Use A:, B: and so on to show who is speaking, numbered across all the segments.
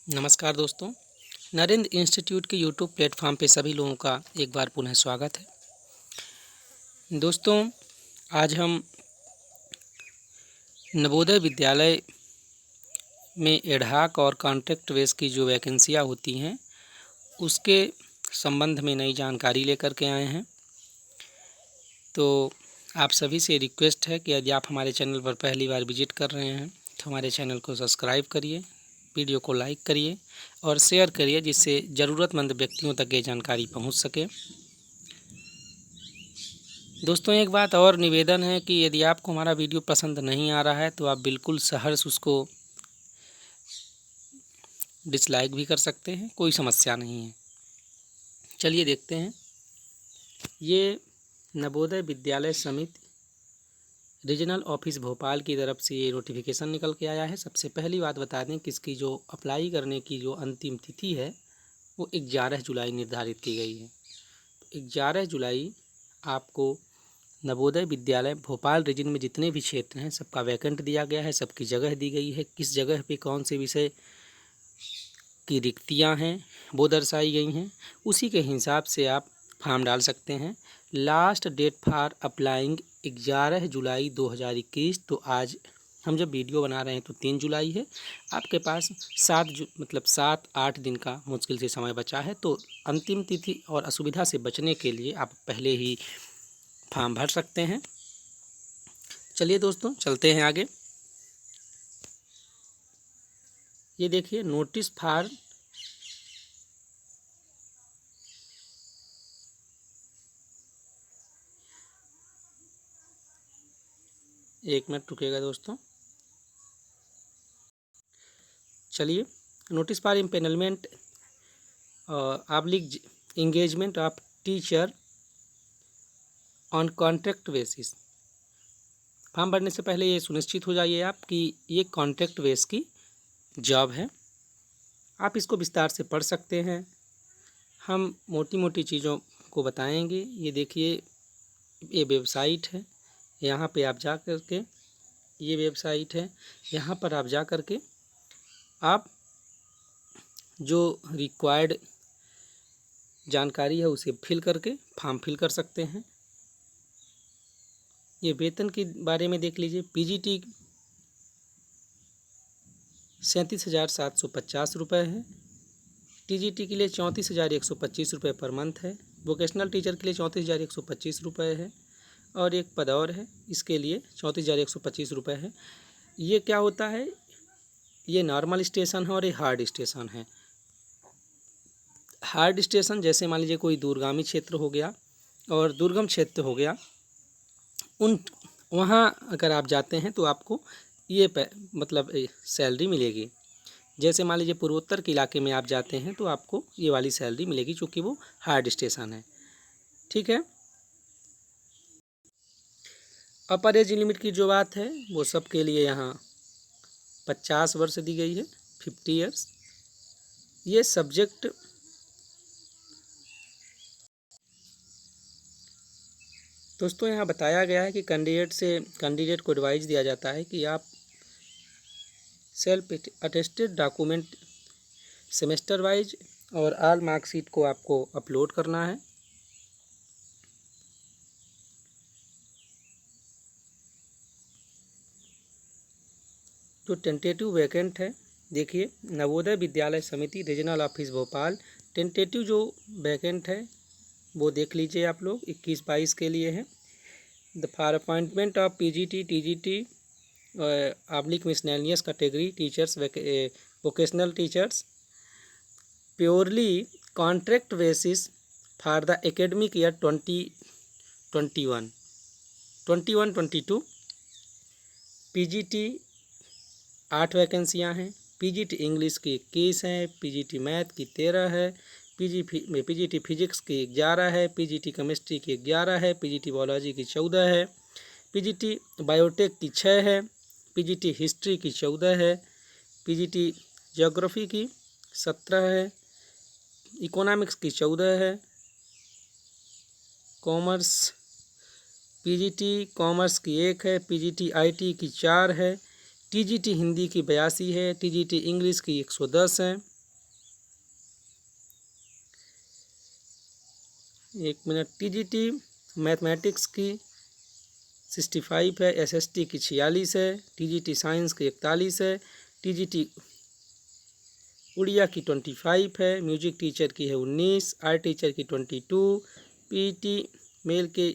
A: नमस्कार दोस्तों, नरेंद्र इंस्टीट्यूट के यूट्यूब प्लेटफॉर्म पे सभी लोगों का एक बार पुनः स्वागत है। दोस्तों, आज हम नवोदय विद्यालय में एडहॉक और कॉन्ट्रैक्ट बेस की जो वैकेंसियां होती हैं उसके संबंध में नई जानकारी लेकर के आए हैं। तो आप सभी से रिक्वेस्ट है कि यदि आप हमारे चैनल पर पहली बार विजिट कर रहे हैं तो हमारे चैनल को सब्सक्राइब करिए, वीडियो को लाइक करिए और शेयर करिए, जिससे ज़रूरतमंद व्यक्तियों तक ये जानकारी पहुंच सके। दोस्तों, एक बात और निवेदन है कि यदि आपको हमारा वीडियो पसंद नहीं आ रहा है तो आप बिल्कुल सहर्ष उसको डिसलाइक भी कर सकते हैं, कोई समस्या नहीं है। चलिए देखते हैं। ये नवोदय विद्यालय समिति रीजनल ऑफिस भोपाल की तरफ से ये नोटिफिकेशन निकल के आया है। सबसे पहली बात बता दें कि इसकी जो अप्लाई करने की जो अंतिम तिथि है वो 11 जुलाई निर्धारित की गई है। 11 जुलाई आपको नवोदय विद्यालय भोपाल रीजन में जितने भी क्षेत्र हैं सबका वैकेंट दिया गया है, सबकी जगह दी गई है, किस जगह पे कौन से विषय की रिक्तियां हैं वो दर्शाई गई हैं। उसी के हिसाब से आप फॉर्म डाल सकते हैं। लास्ट डेट फॉर अप्लाइंग 11 जुलाई 2021। तो आज हम जब वीडियो बना रहे हैं तो 3 जुलाई है। आपके पास 7-8 दिन का मुश्किल से समय बचा है। तो अंतिम तिथि और असुविधा से बचने के लिए आप पहले ही फॉर्म भर सकते हैं। चलिए दोस्तों, चलते हैं आगे। ये देखिए, नोटिस फॉर एक मिनट रुकेगा दोस्तों। चलिए, notice for इम्पेनलमेंट oblique engagement of teacher on contract basis. Form भरने से पहले ये सुनिश्चित हो जाइए आप कि ये कॉन्ट्रैक्ट बेस की जॉब है। आप इसको विस्तार से पढ़ सकते हैं। हम मोटी मोटी चीज़ों को बताएंगे। ये देखिए, ये वेबसाइट है। यहाँ पे आप जा कर के, ये वेबसाइट है, यहाँ पर आप जा कर के आप जो रिक्वायर्ड जानकारी है उसे फिल करके फॉर्म फिल कर सकते हैं। ये वेतन के बारे में देख लीजिए। पीजीटी 37,750 रुपये है। टीजीटी के लिए 34,125 रुपये पर मंथ है। वोकेशनल टीचर के लिए 34,125 रुपये है। और एक पद और है, इसके लिए 34,125 रुपये है। ये क्या होता है? ये नॉर्मल स्टेशन है और ये हार्ड स्टेशन है। हार्ड स्टेशन जैसे मान लीजिए कोई दूरगामी क्षेत्र हो गया और दुर्गम क्षेत्र हो गया, वहाँ अगर आप जाते हैं तो आपको ये सैलरी मिलेगी। जैसे मान लीजिए पूर्वोत्तर के इलाके में आप जाते हैं तो आपको ये वाली सैलरी मिलेगी, क्योंकि वो हार्ड स्टेशन है। ठीक है। अपर एज लिमिट की जो बात है वो सबके लिए यहाँ 50 वर्ष दी गई है, 50 ईयर्स। ये सब्जेक्ट दोस्तों यहाँ बताया गया है कि कैंडिडेट को एडवाइस दिया जाता है कि आप self attested document semester wise और ऑल मार्कशीट को आपको अपलोड करना है। जो टेंटेटिव वैकेंट है, देखिए, नवोदय विद्यालय समिति रीजनल ऑफिस भोपाल, टेंटेटिव जो वैकेंट है वो देख लीजिए आप लोग, 21-22 के लिए है। The for appointment of PGT TGT oblique miscellaneous category teachers, vocational teachers, purely contract basis for the academic year 2021-22। PGT 8 वैकेंसियाँ हैं। पीजीटी इंग्लिश की 21 हैं, पीजीटी मैथ की 13 है, पीजीटी फिजिक्स की 11 है, पीजीटी केमिस्ट्री की 11 है, पीजीटी बायोलॉजी की 14 है, पीजीटी बायोटेक की 6 है, पीजीटी हिस्ट्री की 14 है, पीजीटी ज्योग्राफी की 17 है, इकोनॉमिक्स की 14 है, कॉमर्स पीजीटी कॉमर्स की 1 है, पीजीटी आईटी की 4 है, टीजीटी हिंदी की 82 है, टीजीटी इंग्लिश की 110 है, एक मिनट, टीजीटी मैथमेटिक्स की 65 है, एसएसटी की 46 है, टीजीटी साइंस की 41 है, टीजीटी उड़िया की 25 है, म्यूजिक टीचर की है 19, आर्ट टीचर की 22, पीटी मेल की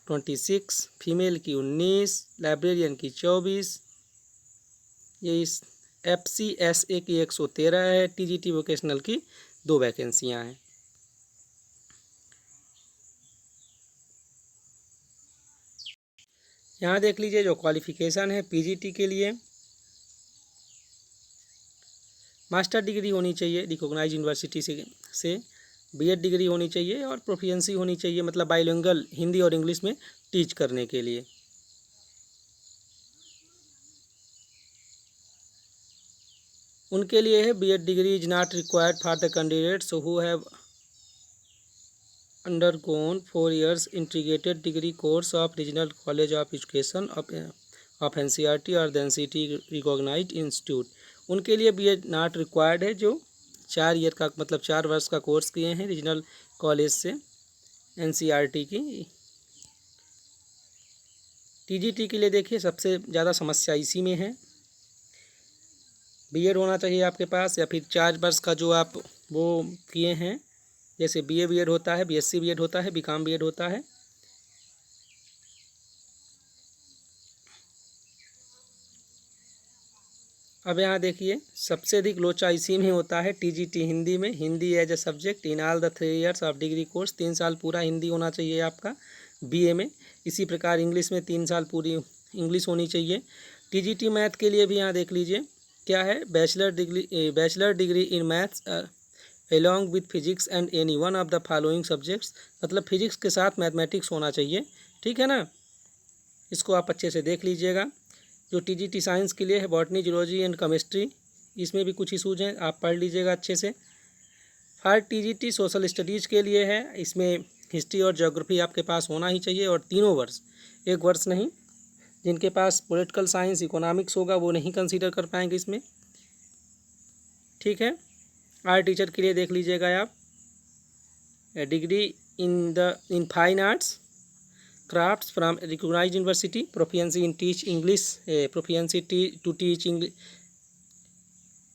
A: 26, फीमेल की 19, लाइब्रेरियन की 24, ये इस FCSA की 113 है, टीजीटी वोकेशनल की 2 वैकेंसियाँ हैं। यहाँ देख लीजिए जो क्वालिफ़िकेशन है पीजीटी के लिए मास्टर डिग्री होनी चाहिए रिकॉग्नाइज यूनिवर्सिटी से बीएड डिग्री होनी चाहिए और प्रोफिशिएंसी होनी चाहिए, मतलब बाइलिंगुअल हिंदी और इंग्लिश में टीच करने के लिए। उनके लिए है BEd degree is not required for the candidates who have undergone 4 years integrated degree course of Regional College of Education of NCERT और the NCT recognized institute। उनके लिए बीएड नॉट रिक्वायर्ड है जो 4 ईयर का मतलब 4 वर्ष का कोर्स किए हैं रीजनल कॉलेज से एनसीईआरटी की। टीजीटी के लिए देखिए सबसे ज़्यादा समस्या इसी में है, बीएड होना चाहिए आपके पास या फिर 4 वर्ष का जो आप वो किए हैं, जैसे बीए बीएड होता है, बीएससी बीएड होता है, बीकॉम बीएड होता है। अब यहाँ देखिए सबसे अधिक लोचा इसी में होता है टीजीटी हिंदी में, Hindi as a subject in all the 3 years of degree course, 3 साल पूरा हिंदी होना चाहिए आपका बीए में। इसी प्रकार इंग्लिश में 3 साल पूरी इंग्लिश होनी चाहिए। टीजीटी मैथ के लिए भी यहाँ देख लीजिए क्या है, bachelor degree in maths along with physics and any one of the following subjects, मतलब फिजिक्स के साथ मैथमेटिक्स होना चाहिए, ठीक है ना। इसको आप अच्छे से देख लीजिएगा। जो टीजीटी साइंस के लिए है बॉटनी जूलॉजी एंड केमिस्ट्री, इसमें भी कुछ इशूज हैं, आप पढ़ लीजिएगा अच्छे से। फॉर टीजीटी सोशल स्टडीज़ के लिए है, इसमें हिस्ट्री और ज्योग्राफी आपके पास होना ही चाहिए और 3 वर्ष, 1 वर्ष नहीं। जिनके पास पॉलिटिकल साइंस इकोनॉमिक्स होगा वो नहीं कंसीडर कर पाएंगे इसमें, ठीक है। आर्ट टीचर के लिए देख लीजिएगा आप, degree in fine arts crafts from recognized university, proficiency in teach English, proficiency to teach English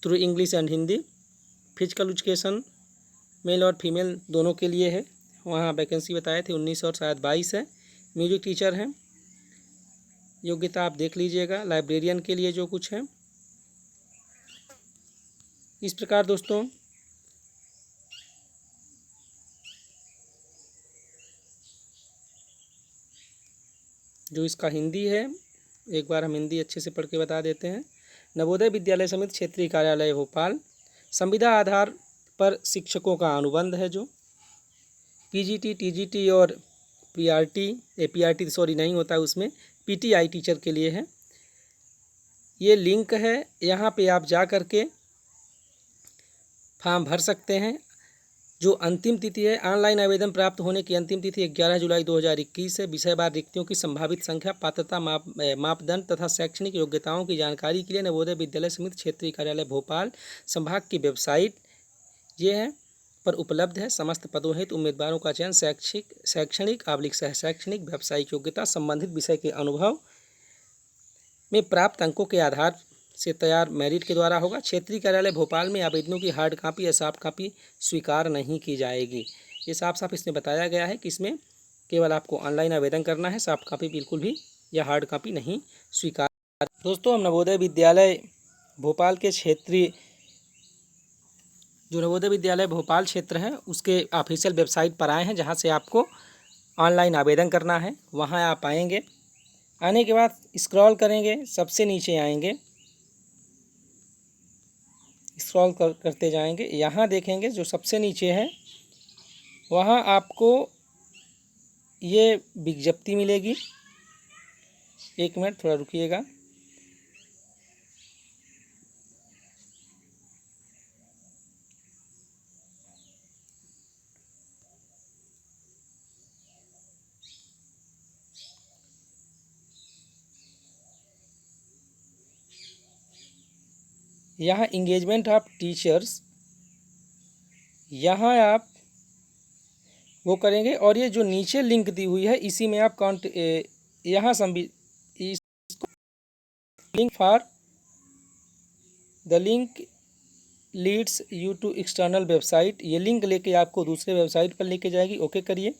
A: through English and Hindi. Physical education male और फीमेल दोनों के लिए है, वहाँ वैकेंसी बताए थे 19 और शायद 22 है। म्यूजिक टीचर हैं, योग्यता आप देख लीजिएगा। लाइब्रेरियन के लिए जो कुछ है इस प्रकार दोस्तों जो इसका हिंदी है, एक बार हम हिंदी अच्छे से पढ़ के बता देते हैं। नवोदय विद्यालय समिति क्षेत्रीय कार्यालय भोपाल, संविदा आधार पर शिक्षकों का अनुबंध है। जो पीजीटी टीजीटी और पीआरटी सॉरी नहीं होता है उसमें, पीटीआई टीचर के लिए है। ये लिंक है, यहाँ पे आप जा कर के फॉर्म भर सकते हैं। जो अंतिम तिथि है, ऑनलाइन आवेदन प्राप्त होने की अंतिम तिथि 11 जुलाई 2021 है। विषयवार रिक्तियों की संभावित संख्या, पात्रता मापदंड तथा शैक्षणिक योग्यताओं की जानकारी के लिए नवोदय विद्यालय समिति क्षेत्रीय कार्यालय भोपाल संभाग की वेबसाइट ये है पर उपलब्ध है। समस्त पदों हेतु उम्मीदवारों का चयन शैक्षणिक सह शैक्षणिक व्यावसायिक योग्यता, संबंधित विषय के अनुभव में प्राप्त अंकों के आधार से तैयार मेरिट के द्वारा होगा। क्षेत्रीय कार्यालय भोपाल में आवेदनों की हार्ड कॉपी या सॉफ्ट कॉपी स्वीकार नहीं की जाएगी। ये साफ साफ इसमें बताया गया है कि इसमें केवल आपको ऑनलाइन आवेदन करना है, सॉफ्ट कॉपी बिल्कुल भी या हार्ड कॉपी नहीं स्वीकार। दोस्तों हम नवोदय विद्यालय भोपाल के क्षेत्रीय जो नवोदय विद्यालय भोपाल क्षेत्र है उसके ऑफिशियल वेबसाइट पर आए हैं, जहाँ से आपको ऑनलाइन आवेदन करना है। वहाँ आप आएंगे, आने के बाद स्क्रॉल करेंगे, सबसे नीचे आएंगे, स्क्रॉल करते जाएंगे, यहाँ देखेंगे जो सबसे नीचे है वहाँ आपको ये विज्ञप्ति मिलेगी। एक मिनट थोड़ा रुकिएगा। यहाँ इंगेजमेंट ऑफ टीचर्स, यहाँ आप वो करेंगे। और ये जो नीचे लिंक दी हुई है इसी में आप यहाँ link for the link leads you to external website, ये लिंक लेके आपको दूसरे वेबसाइट पर लेके जाएगी। ओके करिए।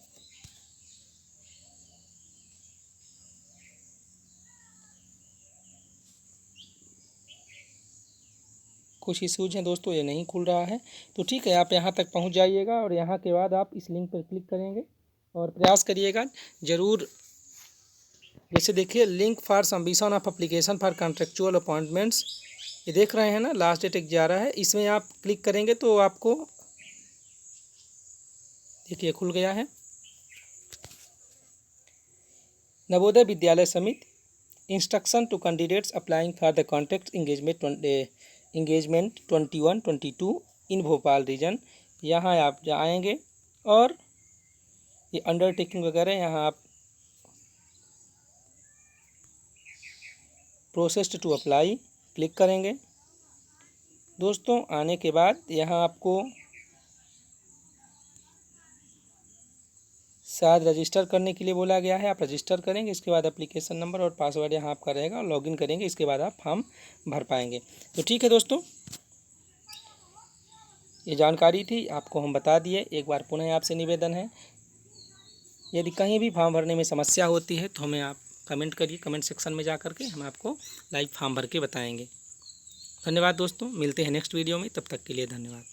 A: कुछ इश्यूज हैं दोस्तों, ये नहीं खुल रहा है, तो ठीक है, आप यहाँ तक पहुँच जाइएगा और यहाँ के बाद आप इस लिंक पर क्लिक करेंगे और प्रयास करिएगा ज़रूर। जैसे देखिए, link for submission of application for contractual appointments, ये देख रहे हैं ना, लास्ट डेट 11 है, इसमें आप क्लिक करेंगे तो आपको देखिए खुल गया है। Navodaya Vidyalaya Samiti instruction to candidates applying for the contract engagement 21-22 in Bhopal region. यहाँ आप आएंगे और ये अंडरटेकिंग वगैरह यहाँ आप प्रोसेस्ड टू अप्लाई क्लिक करेंगे। दोस्तों आने के बाद यहाँ आपको शायद रजिस्टर करने के लिए बोला गया है, आप रजिस्टर करेंगे। इसके बाद एप्लीकेशन नंबर और पासवर्ड यहाँ आपका रहेगा और लॉगिन करेंगे, इसके बाद आप फॉर्म भर पाएंगे। तो ठीक है दोस्तों, ये जानकारी थी, आपको हम बता दिए। एक बार पुनः आपसे निवेदन है, यदि कहीं भी फॉर्म भरने में समस्या होती है तो हमें आप कमेंट करिए, कमेंट सेक्शन में जा करके हम आपको लाइव फॉर्म भर के बताएंगे। धन्यवाद दोस्तों, मिलते हैं नेक्स्ट वीडियो में, तब तक के लिए धन्यवाद।